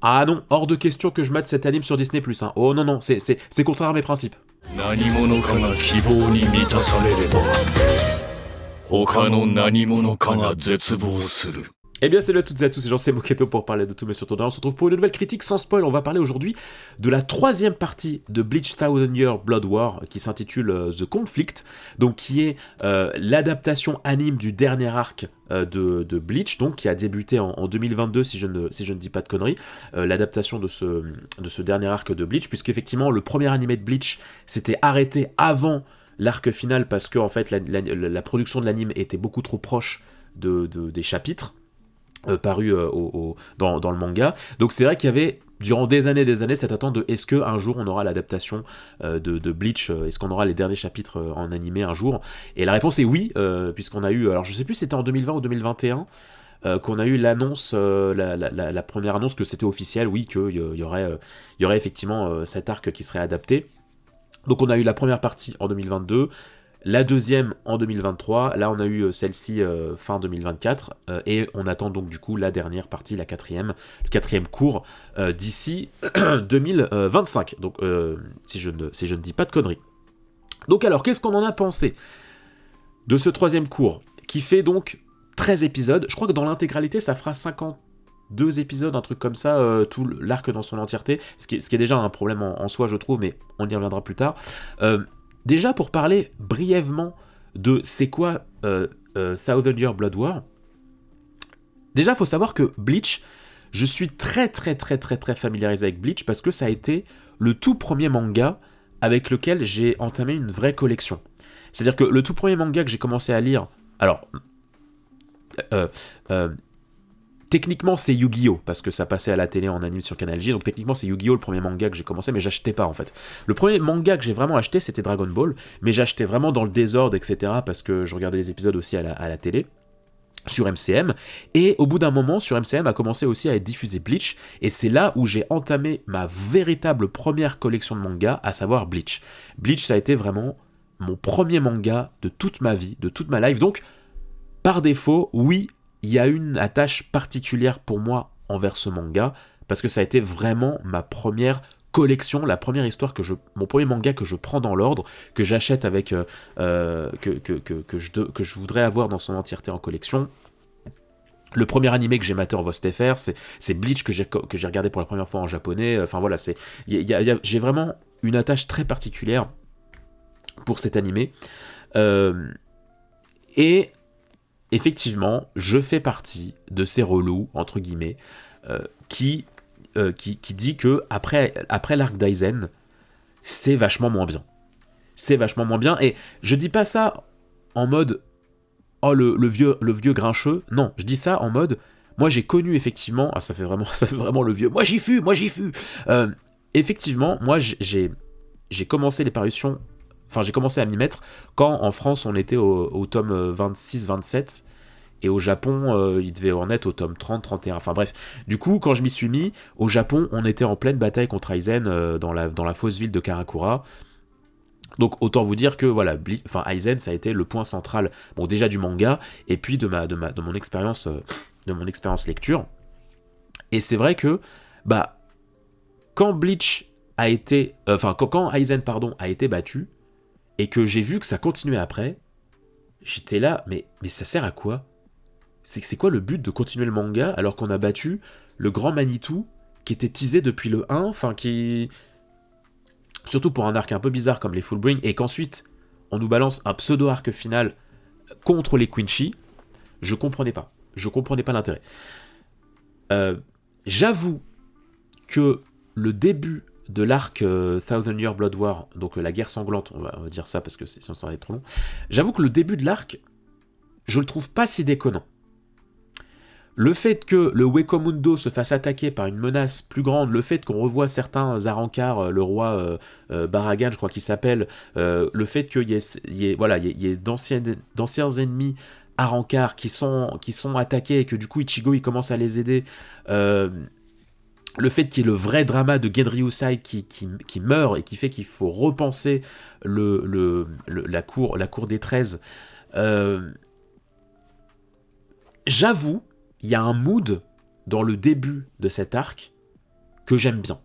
Ah non, hors de question que je mate cet anime sur Disney+. Hein. Oh non, non, c'est contraire à mes principes. 何者かが希望に満たされれば他の何者かが絶望する。 Eh bien salut à toutes et à tous, c'est Jean, c'est Moketo pour parler de tout mais surtout d'un. On se retrouve pour une nouvelle critique sans spoil. On va parler aujourd'hui de la troisième partie de Bleach Thousand Year Blood War qui s'intitule The Conflict, donc qui est l'adaptation anime du dernier arc de Bleach, donc qui a débuté en 2022 si je ne dis pas de conneries, l'adaptation de ce dernier arc de Bleach, puisque effectivement le premier animé de Bleach s'était arrêté avant l'arc final parce que en fait la production de l'anime était beaucoup trop proche des chapitres paru dans le manga. Donc c'est vrai qu'il y avait durant des années cette attente de est-ce qu'un jour on aura l'adaptation de Bleach, est-ce qu'on aura les derniers chapitres en animé un jour, et la réponse est oui, puisqu'on a eu, alors je sais plus si c'était en 2020 ou 2021 qu'on a eu l'annonce, la première annonce que c'était officiel, oui, qu'il y aurait effectivement cet arc qui serait adapté. Donc on a eu la première partie en 2022, la deuxième en 2023, là on a eu celle-ci fin 2024, et on attend donc du coup la dernière partie, le quatrième cours, d'ici 2025, donc si je ne dis pas de conneries. Donc alors, qu'est-ce qu'on en a pensé de ce troisième cours, qui fait donc 13 épisodes, je crois que dans l'intégralité ça fera 52 épisodes, un truc comme ça, tout l'arc dans son entièreté, ce qui est déjà un problème en soi je trouve, mais on y reviendra plus tard. Déjà, pour parler brièvement de c'est quoi Thousand Year Blood War, déjà, il faut savoir que Bleach, je suis très familiarisé avec Bleach parce que ça a été le tout premier manga avec lequel j'ai entamé une vraie collection. C'est-à-dire que le tout premier manga que j'ai commencé à lire, alors, techniquement, c'est Yu-Gi-Oh! Parce que ça passait à la télé en anime sur Canal J, donc techniquement, c'est Yu-Gi-Oh! Le premier manga que j'ai commencé, mais j'achetais pas en fait. Le premier manga que j'ai vraiment acheté, c'était Dragon Ball, mais j'achetais vraiment dans le désordre, etc., parce que je regardais les épisodes aussi à la télé, sur MCM, et au bout d'un moment, sur MCM a commencé aussi à être diffusé Bleach, et c'est là où j'ai entamé ma véritable première collection de mangas, à savoir Bleach. Bleach, ça a été vraiment mon premier manga de toute ma vie, de toute ma life, donc, par défaut, oui, il y a une attache particulière pour moi envers ce manga, parce que ça a été vraiment ma première collection, la première histoire mon premier manga que je prends dans l'ordre, que j'achète avec, que je voudrais avoir dans son entièreté en collection. Le premier animé que j'ai maté en VOST.fr, c'est Bleach que j'ai regardé pour la première fois en japonais. Enfin voilà, j'ai vraiment une attache très particulière pour cet animé. Et effectivement, je fais partie de ces relous, entre guillemets, qui dit que après l'arc d'Aizen, c'est vachement moins bien. C'est vachement moins bien, et je dis pas ça en mode « Oh, le vieux grincheux », non, je dis ça en mode « Moi, j'ai connu effectivement... » Ah, ça fait vraiment le vieux « Moi, j'y fus !» Effectivement, moi, j'ai commencé les parutions... Enfin, j'ai commencé à m'y mettre quand, en France, on était au tome 26-27, et au Japon, il devait en être au tome 30-31. Enfin bref, du coup, quand je m'y suis mis, au Japon, on était en pleine bataille contre Aizen dans la fausse ville de Karakura. Donc autant vous dire que voilà, Aizen, ça a été le point central, bon déjà du manga, et puis de mon expérience lecture. Et c'est vrai que, quand Bleach a été... quand Aizen, a été battu, et que j'ai vu que ça continuait après, j'étais là, mais ça sert à quoi ? C'est quoi le but de continuer le manga alors qu'on a battu le grand Manitou qui était teasé depuis le 1, surtout pour un arc un peu bizarre comme les Fullbring, et qu'ensuite on nous balance un pseudo-arc final contre les Quincy. Je comprenais pas l'intérêt. J'avoue que le début de l'arc Thousand Year Blood War, donc la guerre sanglante, on va dire ça parce que sinon ça va être trop long, j'avoue que le début de l'arc, je le trouve pas si déconnant. Le fait que le Wekomundo se fasse attaquer par une menace plus grande, le fait qu'on revoie certains Arrancars, le roi Baragan, je crois qu'il s'appelle, le fait qu'il y ait d'anciens ennemis Arrancars qui sont attaqués et que du coup Ichigo il commence à les aider, le fait qu'il y ait le vrai drama de Genryusai qui meurt et qui fait qu'il faut repenser la cour des 13, j'avoue, il y a un mood dans le début de cet arc que j'aime bien.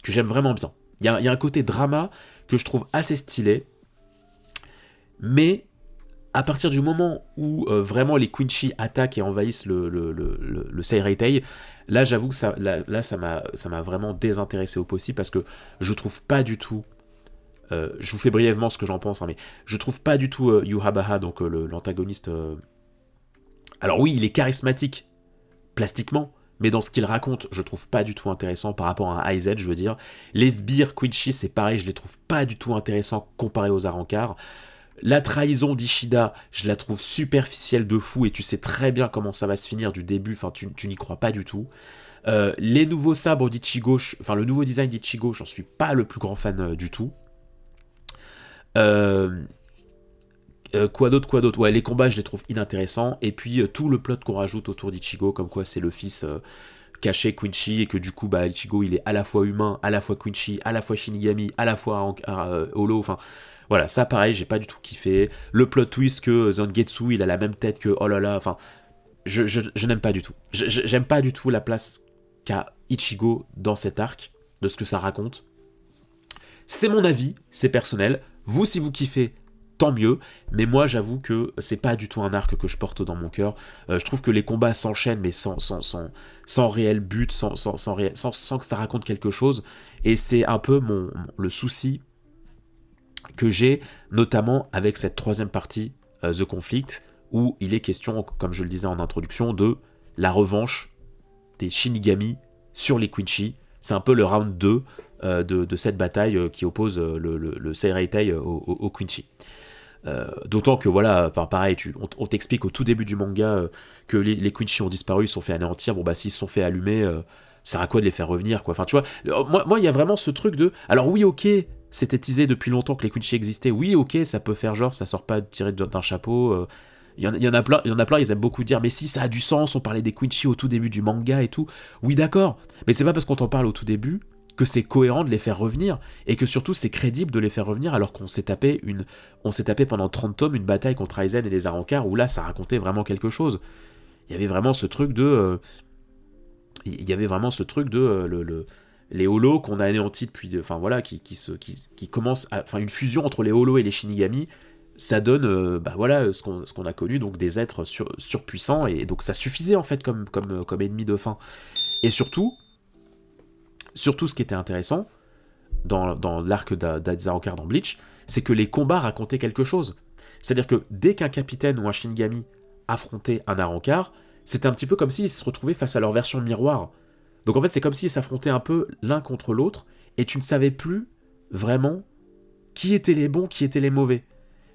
Que j'aime vraiment bien. Il y a un côté drama que je trouve assez stylé. Mais à partir du moment où vraiment les Quincy attaquent et envahissent le Seireitei, là j'avoue que ça m'a vraiment désintéressé au possible parce que je trouve pas du tout. Je vous fais brièvement ce que j'en pense, hein, mais je trouve pas du tout Yhwach, donc l'antagoniste. Alors oui, il est charismatique plastiquement, mais dans ce qu'il raconte, je trouve pas du tout intéressant par rapport à Aizen, je veux dire. Les sbires Quincy, c'est pareil, je les trouve pas du tout intéressants comparés aux Arrancars. La trahison d'Ishida, je la trouve superficielle de fou et tu sais très bien comment ça va se finir du début, enfin tu n'y crois pas du tout. Les nouveaux sabres d'Ichigo, enfin le nouveau design d'Ichigo, j'en suis pas le plus grand fan du tout. Quoi d'autre, ouais, les combats je les trouve inintéressants, et puis tout le plot qu'on rajoute autour d'Ichigo, comme quoi c'est le fils caché Quincy, et que du coup bah, Ichigo il est à la fois humain, à la fois Quincy, à la fois Shinigami, à la fois Holo, enfin voilà, ça pareil, j'ai pas du tout kiffé. Le plot twist que Zangetsu, il a la même tête que... Oh là là, enfin... Je n'aime pas du tout. J'aime pas du tout la place qu'a Ichigo dans cet arc, de ce que ça raconte. C'est mon avis, c'est personnel. Vous, si vous kiffez, tant mieux. Mais moi, j'avoue que c'est pas du tout un arc que je porte dans mon cœur. Je trouve que les combats s'enchaînent, mais sans réel but, sans que ça raconte quelque chose. Et c'est un peu le souci que j'ai, notamment avec cette troisième partie, The Conflict, où il est question, comme je le disais en introduction, de la revanche des Shinigami sur les Quincy. C'est un peu le round 2 de cette bataille qui oppose le Seireitei au Quincy. D'autant que voilà, pareil, on t'explique au tout début du manga que les Quincy ont disparu, ils se sont fait anéantir. Bon bah s'ils se sont fait allumer, ça sert à quoi de les faire revenir quoi. Enfin tu vois, moi il y a vraiment ce truc de, alors oui ok, c'était teasé depuis longtemps que les Quincy existaient. Oui ok, ça peut faire genre, ça sort pas tiré d'un chapeau. Il y en a plein, ils aiment beaucoup dire mais si ça a du sens, on parlait des Quincy au tout début du manga et tout. Oui d'accord, mais c'est pas parce qu'on t'en parle au tout début que c'est cohérent de les faire revenir, et que surtout c'est crédible de les faire revenir alors qu'on s'est tapé pendant 30 tomes une bataille contre Aizen et les Arrancars où là ça racontait vraiment quelque chose. Il y avait vraiment ce truc de les holos qu'on a anéantis depuis, enfin voilà, qui commence à, enfin une fusion entre les holos et les Shinigami, ça donne bah voilà ce qu'on a connu, donc des êtres surpuissants, et donc ça suffisait en fait comme ennemi de fin. Et surtout ce qui était intéressant dans l'arc des Arrancars dans Bleach, c'est que les combats racontaient quelque chose. C'est-à-dire que dès qu'un capitaine ou un Shinigami affrontait un Arrancar, c'était un petit peu comme s'ils se retrouvaient face à leur version miroir. Donc en fait, c'est comme s'ils s'affrontaient un peu l'un contre l'autre, et tu ne savais plus vraiment qui étaient les bons, qui étaient les mauvais.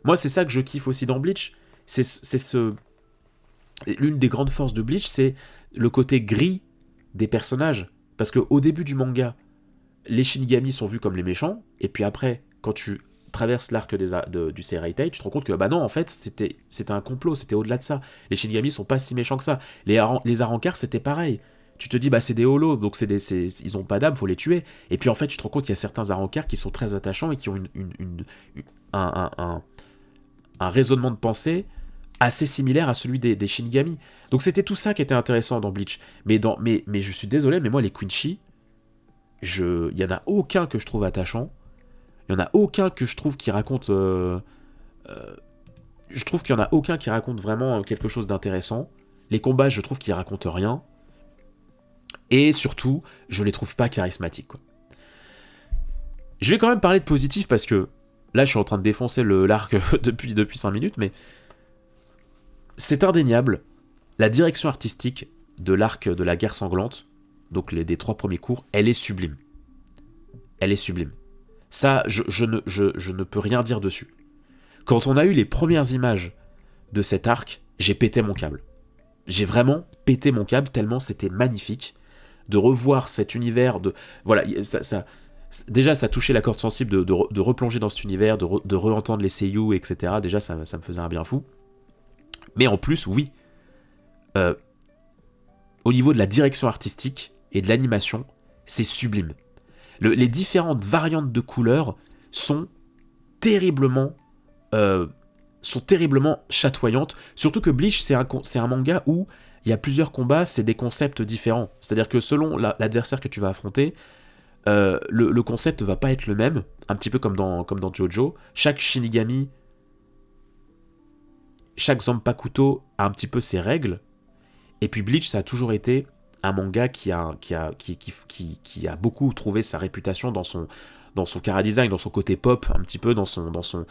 Moi, c'est ça que je kiffe aussi dans Bleach. L'une des grandes forces de Bleach, c'est le côté gris des personnages. Parce qu'au début du manga, les Shinigami sont vus comme les méchants, et puis après, quand tu traverses l'arc du Seireitei, tu te rends compte que bah non, en fait, c'était un complot, c'était au-delà de ça. Les Shinigami sont pas si méchants que ça. Les Arrancars, c'était pareil. Tu te dis, bah c'est des holos, donc ils ont pas d'âme, faut les tuer. Et puis en fait, tu te rends compte qu'il y a certains Arrancars qui sont très attachants et qui ont un raisonnement de pensée assez similaire à celui des Shinigami. Donc c'était tout ça qui était intéressant dans Bleach. Mais je suis désolé, mais moi les Quincy, il y en a aucun que je trouve attachant. Il y en a aucun que je trouve qui raconte. Je trouve qu'il y en a aucun qui raconte vraiment quelque chose d'intéressant. Les combats, je trouve qu'ils racontent rien. Et surtout, je les trouve pas charismatiques, quoi. Je vais quand même parler de positif parce que là, je suis en train de défoncer l'arc depuis 5 minutes, mais c'est indéniable. La direction artistique de l'arc de la guerre sanglante, donc des 3 premiers cours, elle est sublime. Elle est sublime. Ça, je ne peux rien dire dessus. Quand on a eu les premières images de cet arc, j'ai pété mon câble. J'ai vraiment pété mon câble tellement c'était magnifique de revoir cet univers. Voilà, déjà, ça touchait la corde sensible de replonger dans cet univers, de re-entendre les seiyuu, etc. Déjà, ça me faisait un bien fou. Mais en plus, oui, au niveau de la direction artistique et de l'animation, c'est sublime. Les différentes variantes de couleurs sont terriblement chatoyantes. Surtout que Bleach, c'est un manga où il il y a plusieurs combats, c'est des concepts différents. C'est-à-dire que selon l'adversaire que tu vas affronter, le concept va pas être le même, un petit peu comme dans JoJo. Chaque Shinigami, chaque Zanpakuto a un petit peu ses règles. Et puis Bleach, ça a toujours été un manga qui a beaucoup trouvé sa réputation dans son chara-design, dans son côté pop, un petit peu dans son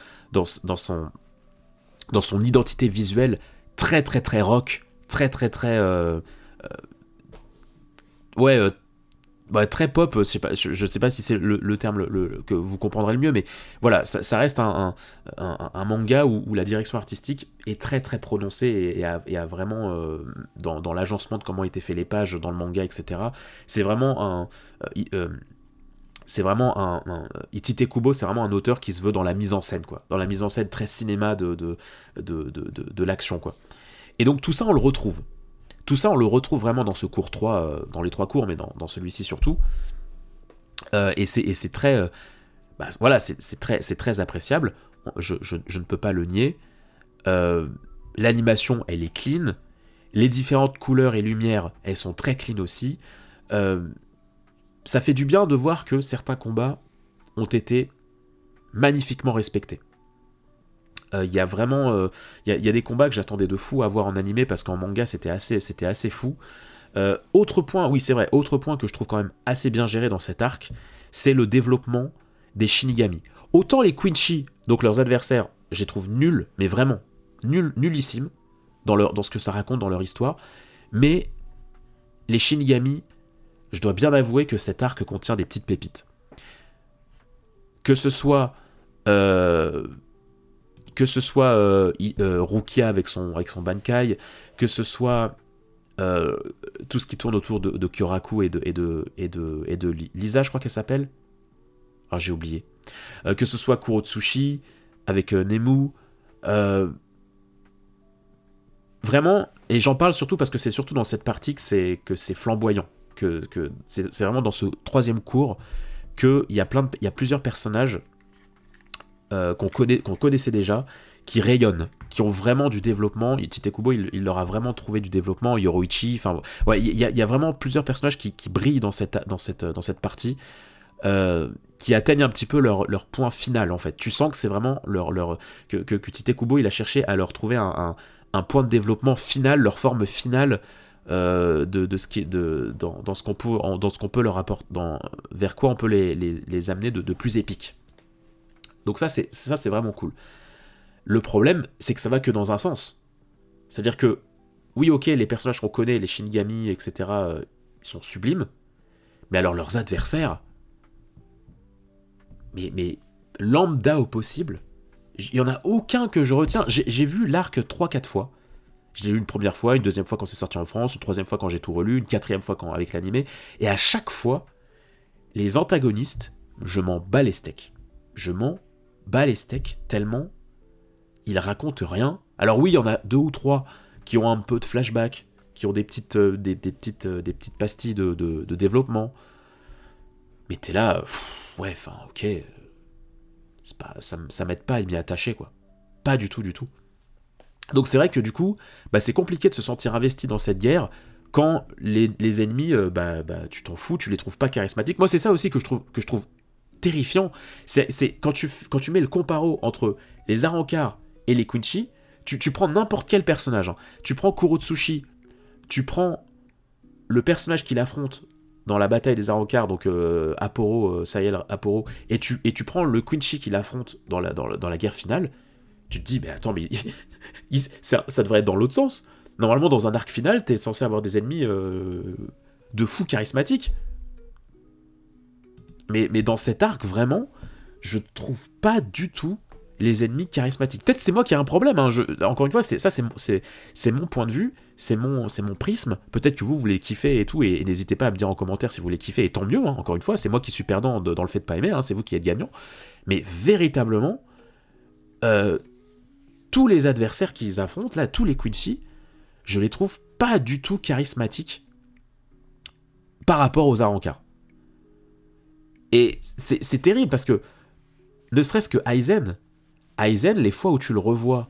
identité visuelle très très très rock, très très très très pop. Je sais pas si c'est le terme que vous comprendrez le mieux, mais voilà, ça reste un manga où la direction artistique est très très prononcée et a vraiment dans l'agencement de comment étaient fait les pages dans le manga, etc. C'est vraiment Itite Kubo, c'est vraiment un auteur qui se veut dans la mise en scène, quoi. Dans la mise en scène très cinéma de l'action, quoi. Et donc tout ça, on le retrouve. Tout ça, on le retrouve vraiment dans ce cours 3, dans les 3 cours, mais dans celui-ci surtout. Et c'est très... voilà, c'est très appréciable. Je ne peux pas le nier. L'animation, elle est clean. Les différentes couleurs et lumières, elles sont très clean aussi. Ça fait du bien de voir que certains combats ont été magnifiquement respectés. Il y a vraiment il y a des combats que j'attendais de fou à voir en animé parce qu'en manga c'était assez fou. Autre point que je trouve quand même assez bien géré dans cet arc, c'est le développement des Shinigami. Autant les Quincy, donc leurs adversaires, je les trouve nuls, mais vraiment nullissimes dans ce que ça raconte dans leur histoire, mais les Shinigami, je dois bien avouer que cet arc contient des petites pépites. Que ce soit Rukia avec son Bankai, que ce soit tout ce qui tourne autour de Kyoraku et de Lisa, je crois qu'elle s'appelle. Ah, j'ai oublié. Que ce soit Kurotsushi avec Nemu. Vraiment, et j'en parle surtout parce que c'est surtout dans cette partie que c'est flamboyant. Que c'est vraiment dans ce 3e cours qu'il y a plusieurs personnages qu'on connaissait déjà, qui rayonnent, qui ont vraiment du développement. Tite Kubo, il leur a vraiment trouvé du développement. Yoroichi, enfin, ouais, il y a vraiment plusieurs personnages qui brillent dans cette partie, qui atteignent un petit peu leur point final, en fait. Tu sens que c'est vraiment que Tite Kubo, il a cherché à leur trouver un point de développement final, leur forme finale, dans ce qu'on peut leur apporter, vers quoi on peut les amener de plus épique. Donc ça c'est vraiment cool. Le problème, c'est que ça va que dans un sens. C'est-à-dire que, oui, ok, les personnages qu'on connaît, les Shinigami, etc., ils sont sublimes, mais alors leurs adversaires, mais lambda au possible, il n'y en a aucun que je retiens. J'ai vu l'arc 3-4 fois. Je l'ai lu une première fois, une deuxième fois quand c'est sorti en France, une troisième fois quand j'ai tout relu, une quatrième fois avec l'animé, et à chaque fois, les antagonistes, je m'en bats les steaks. Tellement ils racontent rien. Alors oui, il y en a 2 ou 3 qui ont un peu de flashback, qui ont des petites pastilles de développement. Mais t'es là, ouais, enfin, ok, ça m'aide pas à m'y attacher, quoi. Pas du tout. Donc c'est vrai que du coup, c'est compliqué de se sentir investi dans cette guerre quand les ennemis, tu t'en fous, tu les trouves pas charismatiques. Moi, c'est ça aussi que je trouve terrifiant. C'est quand tu mets le comparo entre les Arrancars et les Quincy, tu prends n'importe quel personnage. Hein. Tu prends Kurotsushi, tu prends le personnage qu'il affronte dans la bataille des Arrancars, donc Sayel Aporo, et tu prends le Quincy qu'il affronte dans la guerre finale. Tu te dis, mais attends, mais ça devrait être dans l'autre sens. Normalement, dans un arc final, t'es censé avoir des ennemis de fous charismatiques. Mais dans cet arc, vraiment, je trouve pas du tout les ennemis charismatiques. Peut-être c'est moi qui ai un problème. Hein. Encore une fois, c'est mon point de vue, c'est mon prisme. Peut-être que vous les kiffez et tout, et n'hésitez pas à me dire en commentaire si vous les kiffez, et tant mieux. Hein. Encore une fois, c'est moi qui suis perdant dans le fait de pas aimer, hein. C'est vous qui êtes gagnant. Mais véritablement, tous les adversaires qu'ils affrontent, là, tous les Quincy, je les trouve pas du tout charismatiques par rapport aux Arrancars. Et c'est terrible parce que, ne serait-ce que Aizen, les fois où tu le revois,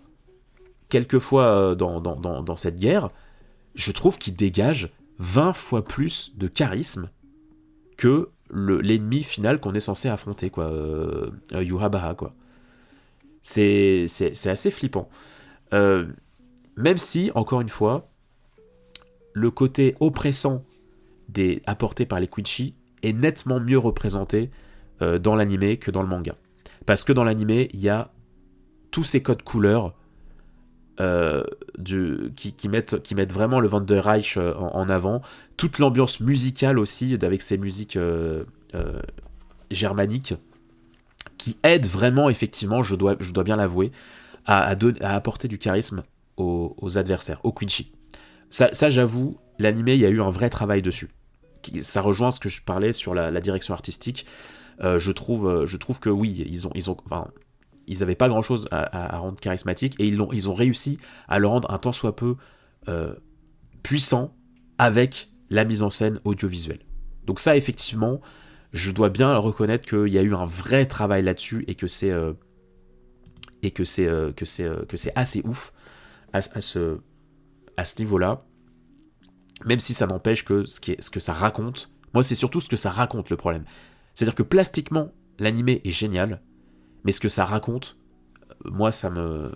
quelques fois dans cette guerre, je trouve qu'il dégage 20 fois plus de charisme que l'ennemi final qu'on est censé affronter, quoi. Yurabaha, quoi. C'est assez flippant. Même si, encore une fois, le côté oppressant apporté par les Quincy est nettement mieux représenté dans l'anime que dans le manga. Parce que dans l'anime, il y a tous ces codes couleurs qui mettent vraiment le Wanderreich en avant, toute l'ambiance musicale aussi, avec ces musiques germaniques, qui aident vraiment, effectivement, je dois bien l'avouer, à apporter du charisme aux adversaires, aux Quincy. Ça, j'avoue, l'anime, il y a eu un vrai travail dessus. Ça rejoint ce que je parlais sur la direction artistique. Je trouve que oui, ils n'avaient pas grand-chose à rendre charismatique, et ils ont réussi à le rendre un tant soit peu puissant avec la mise en scène audiovisuelle. Donc ça, effectivement, je dois bien reconnaître qu'il y a eu un vrai travail là-dessus, et que c'est assez ouf à ce niveau-là. Même si ça n'empêche que ce que ça raconte, moi c'est surtout ce que ça raconte le problème. C'est-à-dire que plastiquement, l'anime est génial, mais ce que ça raconte, moi ça ne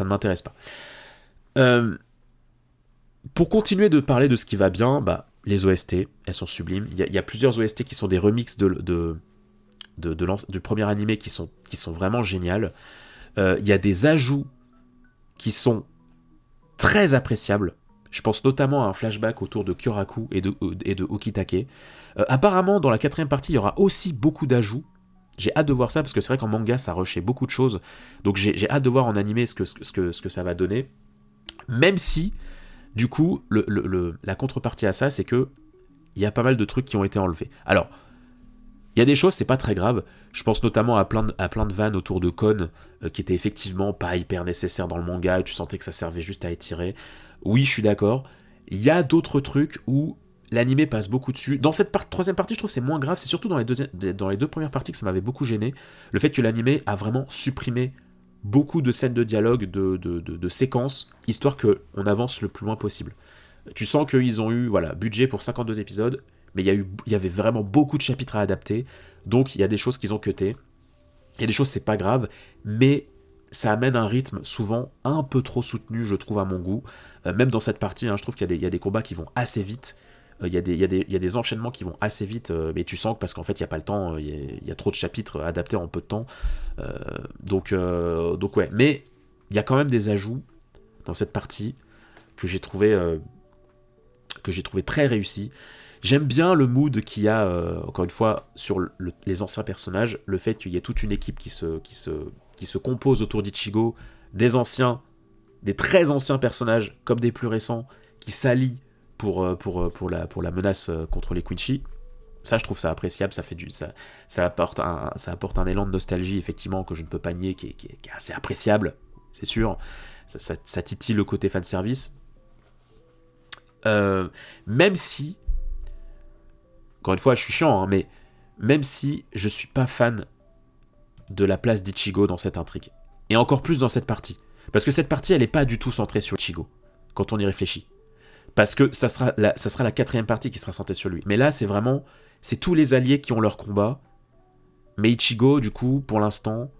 m'intéresse pas. Pour continuer de parler de ce qui va bien, les OST, elles sont sublimes. Il y a plusieurs OST qui sont des remixes du premier anime qui sont vraiment géniales. Il y a des ajouts qui sont très appréciables. Je pense notamment à un flashback autour de Kyoraku et de Okitake. Apparemment, dans la 4e partie, il y aura aussi beaucoup d'ajouts. J'ai hâte de voir ça, parce que c'est vrai qu'en manga, ça rushait beaucoup de choses. Donc j'ai hâte de voir en animé ce que ça va donner. Même si, du coup, la contrepartie à ça, c'est que il y a pas mal de trucs qui ont été enlevés. Alors, il y a des choses, c'est pas très grave. Je pense notamment à plein de vannes autour de Kon, qui étaient effectivement pas hyper nécessaires dans le manga, et tu sentais que ça servait juste à étirer. Oui, je suis d'accord. Il y a d'autres trucs où l'anime passe beaucoup dessus. Dans cette 3e partie, je trouve que c'est moins grave. C'est surtout dans les 2 premières parties que ça m'avait beaucoup gêné. Le fait que l'anime a vraiment supprimé beaucoup de scènes de dialogue, de séquences, histoire qu'on avance le plus loin possible. Tu sens qu'ils ont eu budget pour 52 épisodes, mais il y avait vraiment beaucoup de chapitres à adapter. Donc il y a des choses qu'ils ont cutées. Il y a des choses, c'est pas grave, mais ça amène un rythme souvent un peu trop soutenu, je trouve, à mon goût. Même dans cette partie, je trouve qu'il y a des combats qui vont assez vite. Il y a des enchaînements qui vont assez vite, mais tu sens que parce qu'en fait, il n'y a pas le temps, il y a trop de chapitres adaptés en peu de temps. Donc ouais. Mais il y a quand même des ajouts dans cette partie que j'ai trouvé très réussis. J'aime bien le mood qu'il y a, encore une fois, sur les anciens personnages, le fait qu'il y ait toute une équipe qui se compose autour d'Ichigo, des très anciens personnages, comme des plus récents, qui s'allient pour la menace contre les Quincy. Ça, je trouve ça appréciable, ça apporte un élan de nostalgie, effectivement, que je ne peux pas nier, qui est assez appréciable, c'est sûr. Ça titille le côté fanservice. Même si, encore une fois, je suis chiant, mais même si je suis pas fan de la place d'Ichigo dans cette intrigue, et encore plus dans cette partie, parce que cette partie, elle est pas du tout centrée sur Ichigo, quand on y réfléchit, parce que ça sera la 4e partie qui sera centrée sur lui, mais là, c'est tous les alliés qui ont leur combat, mais Ichigo, du coup, pour l'instant,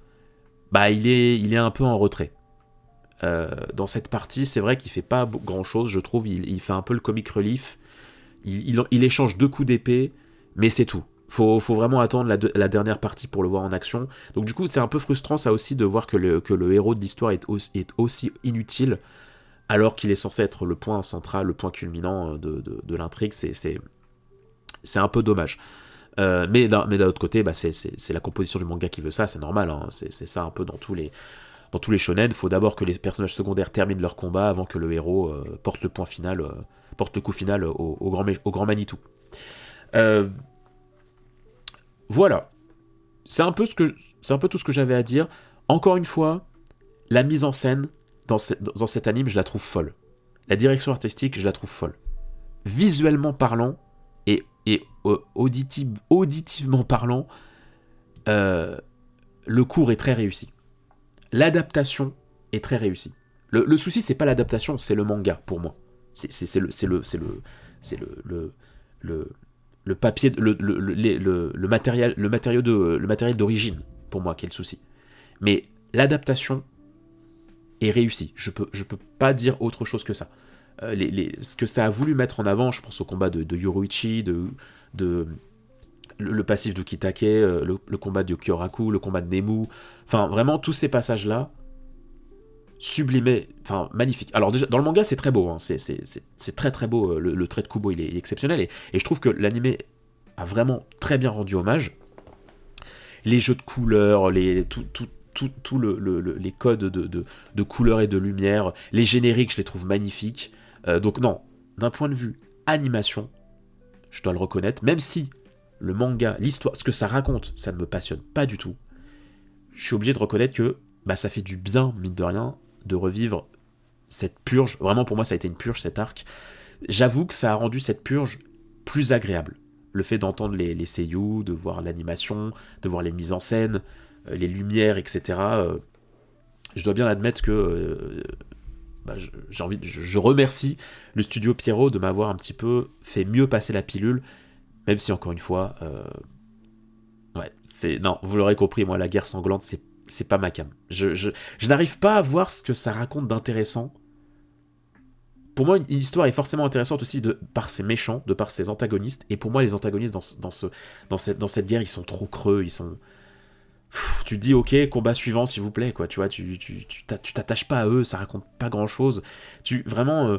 il est un peu en retrait. Dans cette partie, c'est vrai qu'il fait pas grand chose, je trouve. Il fait un peu le comic relief. Il échange 2 coups d'épée, mais c'est tout. Faut vraiment attendre la dernière partie pour le voir en action. Donc du coup, c'est un peu frustrant, ça aussi, de voir que le héros de l'histoire est aussi inutile, alors qu'il est censé être le point central, le point culminant de l'intrigue. C'est un peu dommage. Mais d'un autre côté, c'est la composition du manga qui veut ça, c'est normal. C'est ça un peu dans tous les shonen. Il faut d'abord que les personnages secondaires terminent leur combat avant que le héros porte le coup final au grand Manitou. Voilà. C'est un peu tout ce que j'avais à dire. Encore une fois, la mise en scène dans cet anime, je la trouve folle. La direction artistique, je la trouve folle. Visuellement parlant et auditivement parlant, le cours est très réussi. L'adaptation est très réussie. Le souci, c'est pas l'adaptation, c'est le manga, pour moi. C'est le papier, le matériel d'origine, pour moi, qui est le souci. Mais l'adaptation est réussie. Je peux pas dire autre chose que ça. Ce que ça a voulu mettre en avant, je pense au combat de Yoruichi, le passif d'Ukitake, le combat de Kyoraku, le combat de Nemu, enfin vraiment tous ces passages-là, sublimés, enfin magnifiques. Alors déjà, dans le manga c'est très beau, hein, c'est très très beau, le trait de Kubo il est exceptionnel, et je trouve que l'anime a vraiment très bien rendu hommage. Les jeux de couleurs, les codes de couleurs et de lumière, les génériques je les trouve magnifiques, donc non, d'un point de vue animation, je dois le reconnaître, même si le manga, l'histoire, ce que ça raconte, ça ne me passionne pas du tout. Je suis obligé de reconnaître que ça fait du bien, mine de rien, de revivre cette purge. Vraiment, pour moi, ça a été une purge, cet arc. J'avoue que ça a rendu cette purge plus agréable. Le fait d'entendre les seiyuu, de voir l'animation, de voir les mises en scène, les lumières, etc. Je dois bien admettre que je remercie le studio Pierrot de m'avoir un petit peu fait mieux passer la pilule. Même si, encore une fois, non, vous l'aurez compris, moi, la guerre sanglante, c'est pas ma cam. Je n'arrive pas à voir ce que ça raconte d'intéressant. Pour moi, une histoire est forcément intéressante aussi par ses méchants, de par ses antagonistes. Et pour moi, les antagonistes dans cette guerre, ils sont trop creux, ils sont... tu te dis, ok, combat suivant, s'il vous plaît, quoi. Tu vois, tu t'attaches pas à eux, ça raconte pas grand-chose. Vraiment...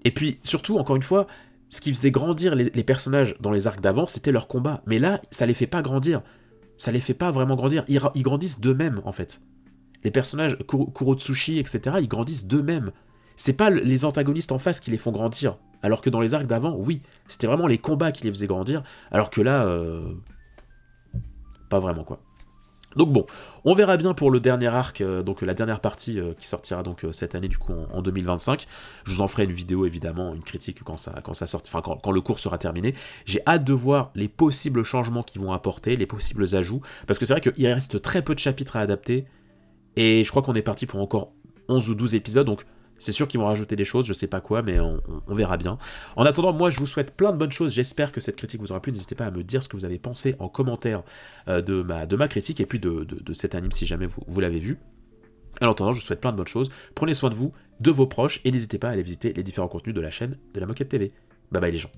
Et puis, surtout, encore une fois... Ce qui faisait grandir les personnages dans les arcs d'avant, c'était leur combat. Mais là, ça les fait pas grandir. Ça les fait pas vraiment grandir. Ils grandissent d'eux-mêmes, en fait. Les personnages, Kurotsushi, etc., ils grandissent d'eux-mêmes. C'est pas les antagonistes en face qui les font grandir. Alors que dans les arcs d'avant, oui. C'était vraiment les combats qui les faisaient grandir. Alors que là, pas vraiment, quoi. Donc bon, on verra bien pour le dernier arc, donc la dernière partie qui sortira donc cette année du coup en 2025. Je vous en ferai une vidéo évidemment, une critique quand ça sort, enfin quand le cours sera terminé. J'ai hâte de voir les possibles changements qu'ils vont apporter, les possibles ajouts, parce que c'est vrai qu'il reste très peu de chapitres à adapter, et je crois qu'on est parti pour encore 11 ou 12 épisodes, donc c'est sûr qu'ils vont rajouter des choses, je sais pas quoi, mais on verra bien. En attendant, moi je vous souhaite plein de bonnes choses, j'espère que cette critique vous aura plu, n'hésitez pas à me dire ce que vous avez pensé en commentaire de ma critique, et puis de cet anime si jamais vous l'avez vu. En attendant, je vous souhaite plein de bonnes choses, prenez soin de vous, de vos proches, et n'hésitez pas à aller visiter les différents contenus de la chaîne de la Moquette TV. Bye bye les gens.